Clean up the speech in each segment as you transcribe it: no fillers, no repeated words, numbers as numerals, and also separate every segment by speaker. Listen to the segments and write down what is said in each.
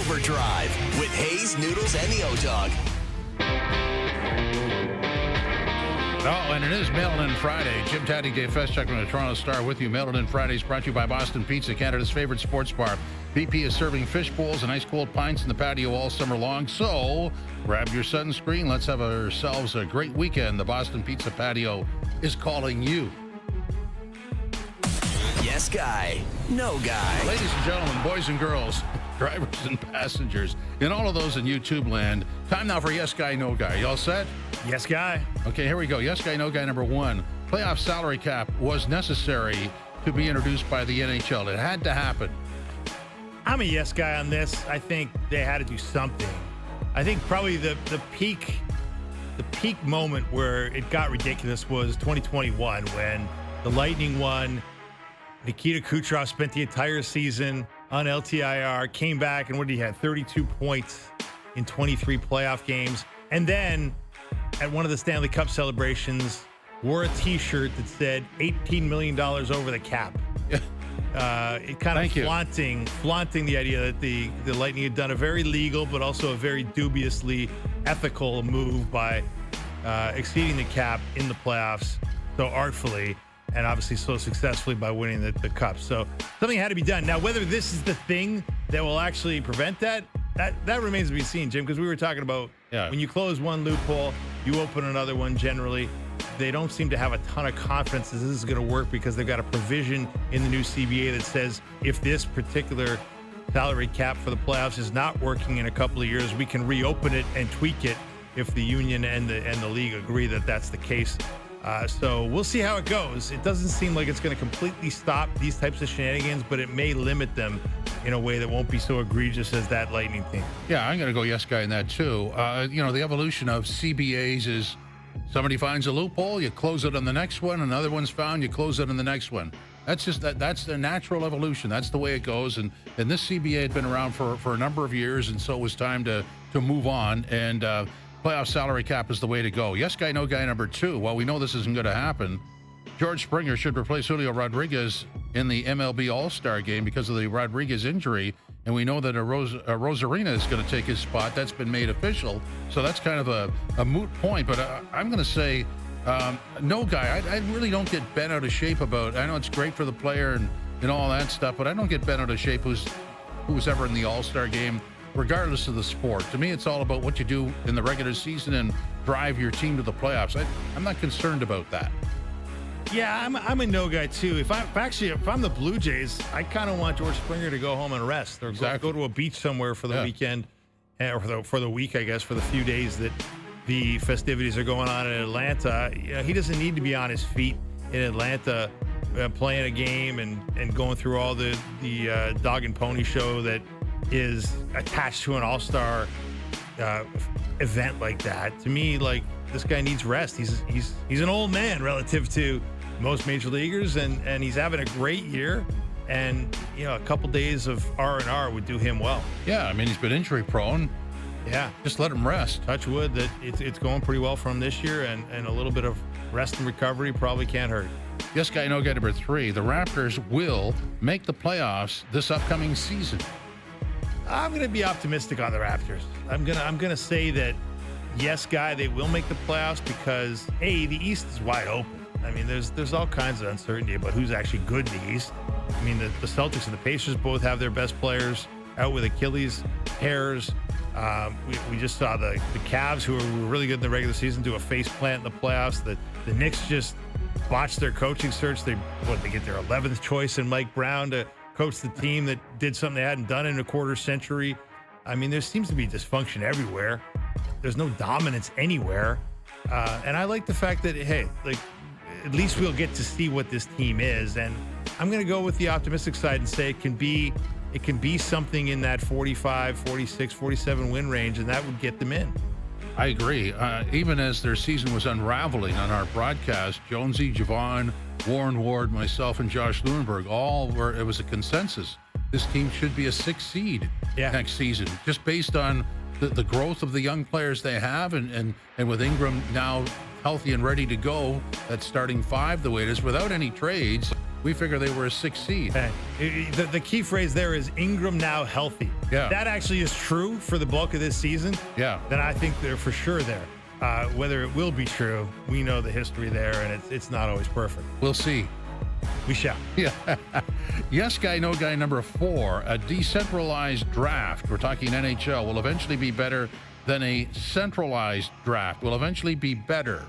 Speaker 1: Overdrive with Hayes, Noodles, and the O-Dog.
Speaker 2: Oh, and it is Mail-In Friday. Jim Taddy, Dave Feschuk from the Toronto Star with you. Mail-In Fridays brought to you by Boston Pizza, Canada's favorite sports bar. BP is serving fish bowls and ice cold pints in the patio all summer long. So grab your sunscreen. Let's have ourselves a great weekend. The Boston Pizza patio is calling you.
Speaker 1: Yes guy, no guy.
Speaker 2: Ladies and gentlemen, boys and girls, drivers and passengers, and all of those in YouTube land, time now for Yes Guy, No Guy. You all set?
Speaker 3: Yes, guy.
Speaker 2: Okay, here we go. Yes Guy, No Guy number one. Playoff salary cap was necessary to be introduced by the NHL. It had to happen.
Speaker 3: I'm a yes guy on this. I think they had to do something. I think probably the peak moment where it got ridiculous was 2021 when the Lightning won. Nikita Kucherov spent the entire season on LTIR, came back, and what did he have? 32 points in 23 playoff games. And then at one of the Stanley Cup celebrations, wore a T-shirt that said $18 million over the cap. It kind of flaunting the idea that the Lightning had done a very legal but also a very dubiously ethical move by exceeding the cap in the playoffs so artfully and obviously so successfully by winning the Cup. So something had to be done. Now, whether this is the thing that will actually prevent that remains to be seen, Jim, because we were talking about when you close one loophole, you open another one generally. They don't seem to have a ton of confidence that this is going to work because they've got a provision in the new CBA that says if this particular salary cap for the playoffs is not working in a couple of years, we can reopen it and tweak it if the union and the league agree that that's the case. So we'll see how it goes. It doesn't seem like it's going to completely stop these types of shenanigans, but it may limit them in a way that won't be so egregious as that Lightning team.
Speaker 2: Yeah, I'm going to go yes guy in that too. The evolution of CBAs is somebody finds a loophole, you close it on the next one. Another one's found, you close it on the next one. That's just that's the natural evolution. That's the way it goes. And this CBA had been around for a number of years, and so it was time to move on. And playoff salary cap is the way to go. Yes guy, no guy number two. While we know this isn't going to happen, George Springer should replace Julio Rodriguez in the MLB All-Star game because of the Rodriguez injury. And we know that a Rosarina is going to take his spot. That's been made official. So that's kind of a moot point. But I'm going to say no guy. I really don't get bent out of shape about. I know it's great for the player and all that stuff, but I don't get bent out of shape who's ever in the All-Star game, regardless of the sport. To me, it's all about what you do in the regular season and drive your team to the playoffs. I'm not concerned about that.
Speaker 3: Yeah, I'm a no guy too. If I'm the Blue Jays, I kind of want George Springer to go home and rest or go to a beach somewhere for the weekend or for the week, I guess, for the few days that the festivities are going on in Atlanta. He doesn't need to be on his feet in Atlanta playing a game and going through all the dog and pony show that is attached to an all-star event like that. To me, like, this guy needs rest. He's an old man relative to most major leaguers, and he's having a great year. And a couple days of R&R would do him well.
Speaker 2: Yeah, I mean, he's been injury prone.
Speaker 3: Yeah,
Speaker 2: just let him rest.
Speaker 3: Touch wood that it's going pretty well for him this year, and a little bit of rest and recovery probably can't hurt.
Speaker 2: Yes guy, no guy number three. The Raptors will make the playoffs this upcoming season.
Speaker 3: I'm going to be optimistic on the Raptors. I'm gonna say that yes, guy, they will make the playoffs because the East is wide open. I mean, there's all kinds of uncertainty about who's actually good in the East. I mean, the Celtics and the Pacers both have their best players out with Achilles tears. We just saw the Cavs, who were really good in the regular season, do a face plant in the playoffs. The Knicks just botched their coaching search. They get their 11th choice in Mike Brown to coach the team that did something they hadn't done in a quarter century. I mean, there seems to be dysfunction everywhere. There's no dominance anywhere. And I like the fact that, at least we'll get to see what this team is. And I'm going to go with the optimistic side and say it can be something in that 45, 46, 47 win range, and that would get them in.
Speaker 2: I agree. Even as their season was unraveling on our broadcast, Jonesy, Javon, Warren Ward, myself, and Josh Lewinberg, it was a consensus. This team should be a 6th seed next season, just based on the growth of the young players they have, and with Ingram now healthy and ready to go, that starting 5 the way it is, without any trades. We figure they were a 6 seed.
Speaker 3: Hey, the key phrase there is Ingram now healthy.
Speaker 2: Yeah.
Speaker 3: That actually is true for the bulk of this season.
Speaker 2: Yeah.
Speaker 3: Then I think they're for sure there. Whether it will be true, we know the history there, and it's not always perfect.
Speaker 2: We'll see.
Speaker 3: We shall.
Speaker 2: Yeah. Yes guy, no guy number 4. A decentralized draft. We're talking NHL. Will eventually be better than a centralized draft. Will eventually be better.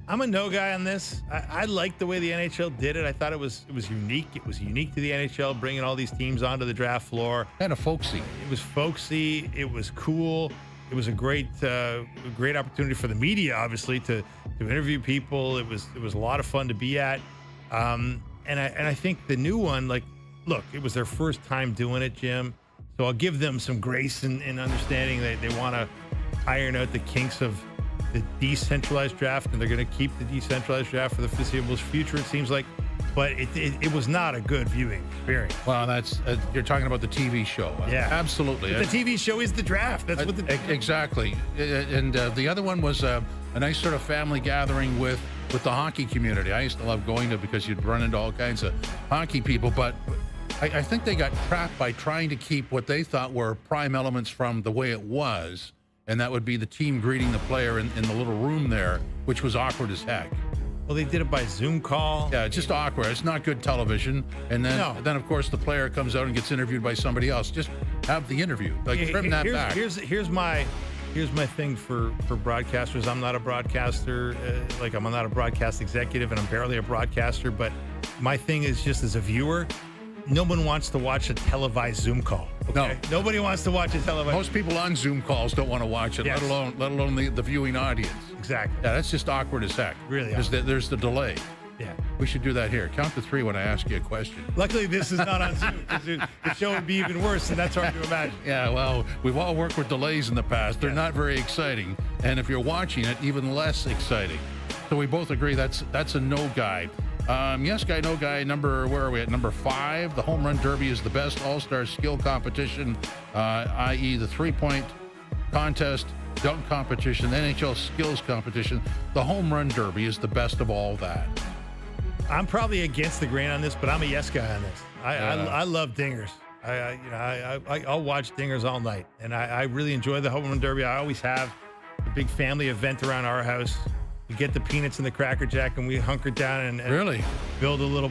Speaker 3: I'm a no guy on this. I like the way the NHL did it. I thought it was unique. It was unique to the NHL, bringing all these teams onto the draft floor.
Speaker 2: Kind of folksy.
Speaker 3: It was folksy. It was cool. It was a great opportunity for the media, obviously, to interview people. It was a lot of fun to be at. And I think the new one, like, look, it was their first time doing it, Jim. So I'll give them some grace in understanding that they want to iron out the kinks of the decentralized draft, and they're going to keep the decentralized draft for the foreseeable future, it seems like. But it was not a good viewing experience.
Speaker 2: Well, that's you're talking about the TV show.
Speaker 3: Yeah,
Speaker 2: absolutely.
Speaker 3: But the TV show is the draft. That's what the
Speaker 2: exactly. And the other one was a nice sort of family gathering with the hockey community. I used to love going to because you'd run into all kinds of hockey people. But I think they got trapped by trying to keep what they thought were prime elements from the way it was. And that would be the team greeting the player in the little room there, which was awkward as heck.
Speaker 3: Well, they did it by Zoom call.
Speaker 2: Yeah, it's just awkward. It's not good television. And then of course, the player comes out and gets interviewed by somebody else. Just have the interview. Like, trim that back.
Speaker 3: Here's my thing for broadcasters. I'm not a broadcaster. I'm not a broadcast executive, and I'm barely a broadcaster. But my thing is, just as a viewer, no one wants to watch a televised Zoom call. Okay? No. Nobody wants to watch a televised.
Speaker 2: Most people on Zoom calls don't want to watch it,
Speaker 3: yes.
Speaker 2: let alone the viewing audience.
Speaker 3: Exactly.
Speaker 2: Yeah, that's just awkward as heck.
Speaker 3: Really.
Speaker 2: There's the delay.
Speaker 3: Yeah.
Speaker 2: We should do that here. Count to 3 when I ask you a question.
Speaker 3: Luckily, this is not on Zoom, because the show would be even worse, and that's hard to imagine.
Speaker 2: Yeah, well, we've all worked with delays in the past. They're not very exciting. And if you're watching it, even less exciting. So we both agree that's a no guy. Yes guy, no guy. Where are we at? Number 5. The home run derby is the best all-star skill competition, i.e. the 3-point contest, dunk competition, NHL skills competition. The home run derby is the best of all that.
Speaker 3: I'm probably against the grain on this, but I'm a yes guy on this. I love dingers. I'll watch dingers all night, and I really enjoy the home run derby. I always have a big family event around our house. We get the peanuts and the Cracker Jack, and we hunker down and
Speaker 2: really
Speaker 3: build a little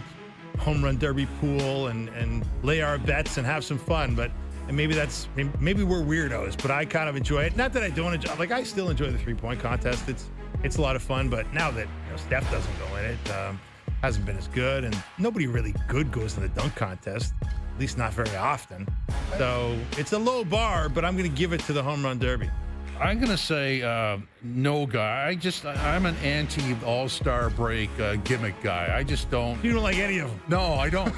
Speaker 3: home run derby pool and lay our bets and have some fun. And maybe we're weirdos, but I kind of enjoy it. Not that I don't enjoy. Like, I still enjoy the 3-point contest. It's a lot of fun. But now that Steph doesn't go in it, hasn't been as good, and nobody really good goes in the dunk contest. At least not very often. So it's a low bar, but I'm going to give it to the home run derby.
Speaker 2: I'm going to say no guy. I'm an anti-all-star break gimmick guy. I just don't.
Speaker 3: You don't like any of them?
Speaker 2: No, I don't.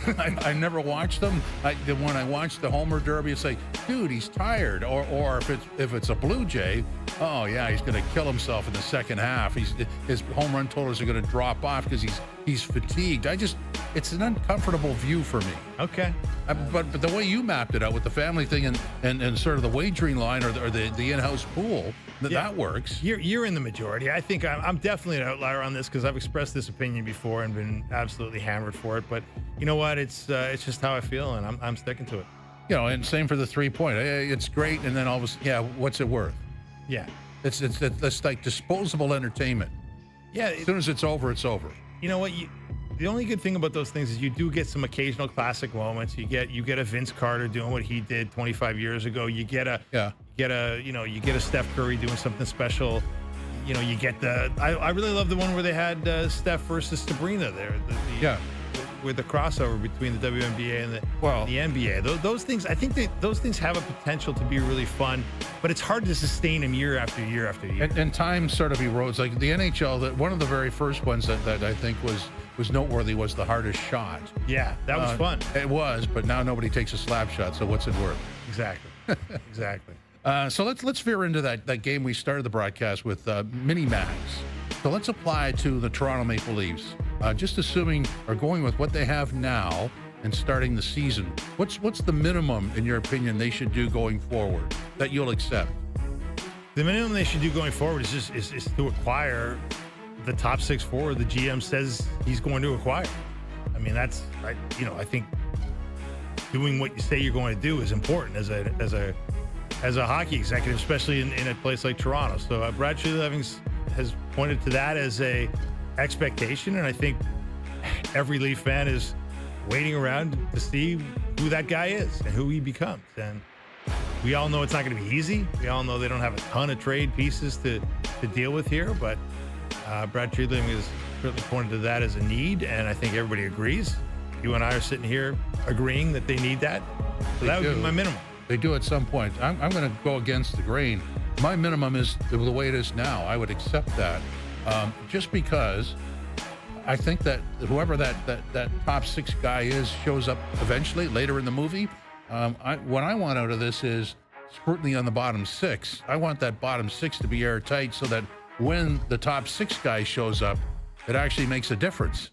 Speaker 2: I never watched them. When I watched the Homer Derby, it's like, dude, he's tired. Or if it's a Blue Jay, oh yeah, he's going to kill himself in the second half. His home run totals are going to drop off because he's fatigued. It's an uncomfortable view for me.
Speaker 3: Okay.
Speaker 2: But the way you mapped it out with the family thing and sort of the wagering line or the in-house pool, that works.
Speaker 3: You're in the majority. I think I'm definitely an outlier on this because I've expressed this opinion before and been absolutely hammered for it. But you know what? It's just how I feel, and I'm sticking to it.
Speaker 2: And same for the 3-point. It's great, and then all of a sudden, what's it worth?
Speaker 3: Yeah.
Speaker 2: It's like disposable entertainment.
Speaker 3: Yeah.
Speaker 2: As soon as it's over, it's over.
Speaker 3: You know what? The only good thing about those things is you do get some occasional classic moments. You get a Vince Carter doing what he did 25 years ago. You get a Steph Curry doing something special. You get I really love the one where they had Steph versus Sabrina there. With the crossover between the WNBA and the NBA. Those things, I think those things have a potential to be really fun, but it's hard to sustain them year after year after year.
Speaker 2: And time sort of erodes. Like the NHL, one of the very first ones that I think was noteworthy was the hardest shot.
Speaker 3: Yeah, that was fun.
Speaker 2: It was, but now nobody takes a slap shot, so what's it worth?
Speaker 3: Exactly. Exactly.
Speaker 2: So let's veer into that game we started the broadcast with, mini-mags. So let's apply to the Toronto Maple Leafs. Just assuming or going with what they have now and starting the season, what's the minimum, in your opinion, they should do going forward that you'll accept?
Speaker 3: The minimum they should do going forward is to acquire the top 6 forward the GM says he's going to acquire. I mean, I think doing what you say you're going to do is important as a hockey executive, especially in a place like Toronto. So Brad Treliving has pointed to that as a expectation, and I think every Leaf fan is waiting around to see who that guy is and who he becomes. And we all know it's not going to be easy. We all know they don't have a ton of trade pieces to deal with here, but Brad Treliving has certainly pointed to that as a need, and I think everybody agrees. You and I are sitting here agreeing that they need that. So that would be my minimum.
Speaker 2: They do at some point. I'm going to go against the grain. My minimum is the way it is now. I would accept that, just because I think that whoever that top six guy is shows up eventually later in the movie. What I want out of this is scrutiny on the bottom six. I want that bottom six to be airtight so that when the top six guy shows up, it actually makes a difference.